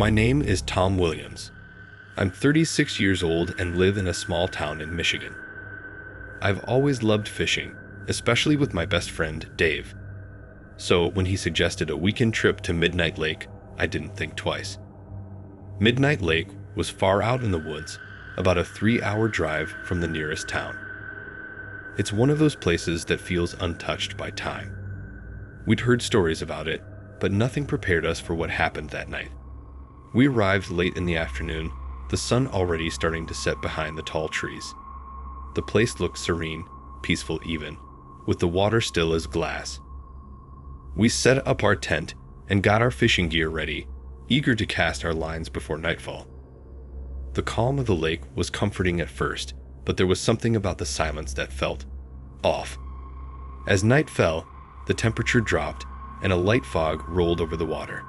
My name is Tom Williams. I'm 36 years old and live in a small town in Michigan. I've always loved fishing, especially with my best friend, Dave. So when he suggested a weekend trip to Midnight Lake, I didn't think twice. Midnight Lake was far out in the woods, about a 3-hour drive from the nearest town. It's one of those places that feels untouched by time. We'd heard stories about it, but nothing prepared us for what happened that night. We arrived late in the afternoon, the sun already starting to set behind the tall trees. The place looked serene, peaceful even, with the water still as glass. We set up our tent and got our fishing gear ready, eager to cast our lines before nightfall. The calm of the lake was comforting at first, but there was something about the silence that felt off. As night fell, the temperature dropped and a light fog rolled over the water.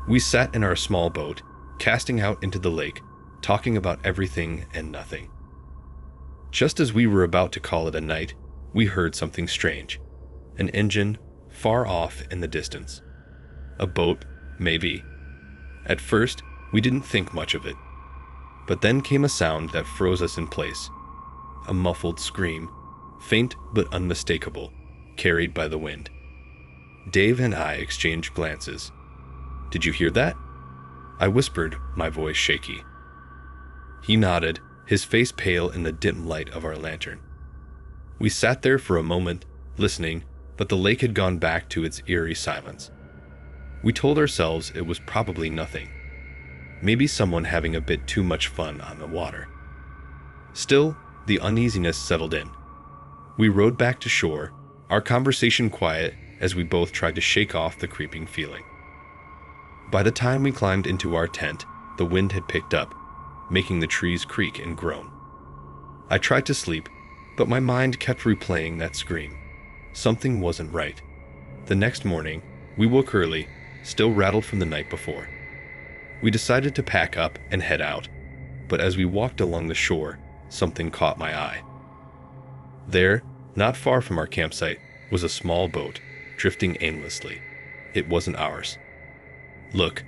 We sat in our small boat, casting out into the lake, talking about everything and nothing. Just as we were about to call it a night, we heard something strange. An engine, far off in the distance. A boat, maybe. At first, we didn't think much of it. But then came a sound that froze us in place. A muffled scream, faint but unmistakable, carried by the wind. Dave and I exchanged glances. "Did you hear that?" I whispered, my voice shaky. He nodded, his face pale in the dim light of our lantern. We sat there for a moment, listening, but the lake had gone back to its eerie silence. We told ourselves it was probably nothing. Maybe someone having a bit too much fun on the water. Still, the uneasiness settled in. We rowed back to shore, our conversation quiet as we both tried to shake off the creeping feeling. By the time we climbed into our tent, the wind had picked up, making the trees creak and groan. I tried to sleep, but my mind kept replaying that scream. Something wasn't right. The next morning, we woke early, still rattled from the night before. We decided to pack up and head out, but as we walked along the shore, something caught my eye. There, not far from our campsite, was a small boat, drifting aimlessly. It wasn't ours. "Look,"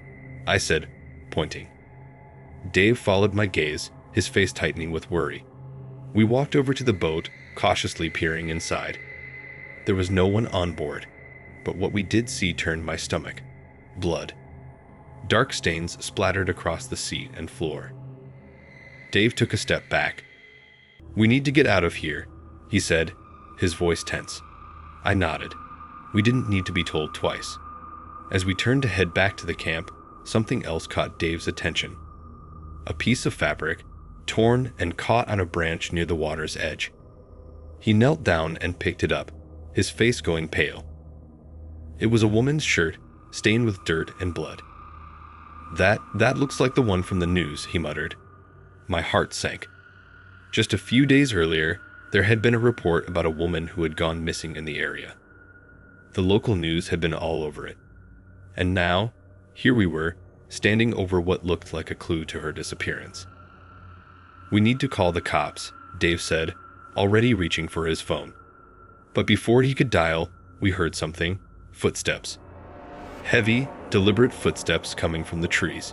I said, pointing. Dave followed my gaze, his face tightening with worry. We walked over to the boat, cautiously peering inside. There was no one on board, but what we did see turned my stomach. Blood. Dark stains splattered across the seat and floor. Dave took a step back. "We need to get out of here," he said, his voice tense. I nodded. We didn't need to be told twice. As we turned to head back to the camp, something else caught Dave's attention. A piece of fabric, torn and caught on a branch near the water's edge. He knelt down and picked it up, his face going pale. It was a woman's shirt, stained with dirt and blood. That looks like the one from the news," he muttered. My heart sank. Just a few days earlier, there had been a report about a woman who had gone missing in the area. The local news had been all over it. And now, here we were, standing over what looked like a clue to her disappearance. "We need to call the cops," Dave said, already reaching for his phone. But before he could dial, we heard something. Footsteps. Heavy, deliberate footsteps coming from the trees.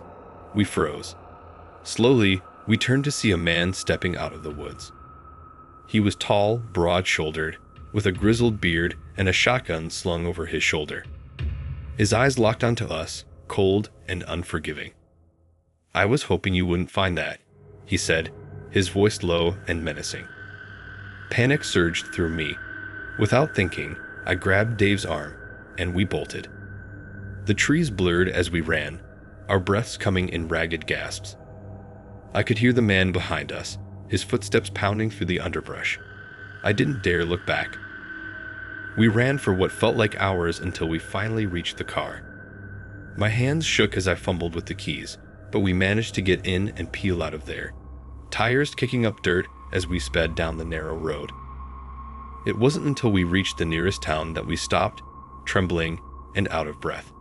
We froze. Slowly, we turned to see a man stepping out of the woods. He was tall, broad-shouldered, with a grizzled beard and a shotgun slung over his shoulder. His eyes locked onto us, cold and unforgiving. "I was hoping you wouldn't find that," he said, his voice low and menacing. Panic surged through me. Without thinking, I grabbed Dave's arm, and we bolted. The trees blurred as we ran, our breaths coming in ragged gasps. I could hear the man behind us, his footsteps pounding through the underbrush. I didn't dare look back. We ran for what felt like hours until we finally reached the car. My hands shook as I fumbled with the keys, but we managed to get in and peel out of there, tires kicking up dirt as we sped down the narrow road. It wasn't until we reached the nearest town that we stopped, trembling and out of breath.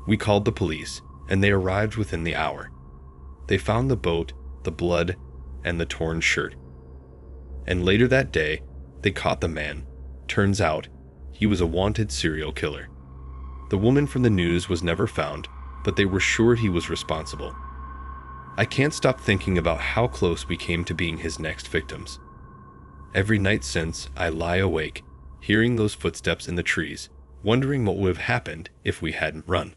We called the police, and they arrived within the hour. They found the boat, the blood, and the torn shirt. And later that day, they caught the man. Turns out, he was a wanted serial killer. The woman from the news was never found, but they were sure he was responsible. I can't stop thinking about how close we came to being his next victims. Every night since, I lie awake, hearing those footsteps in the trees, wondering what would have happened if we hadn't run.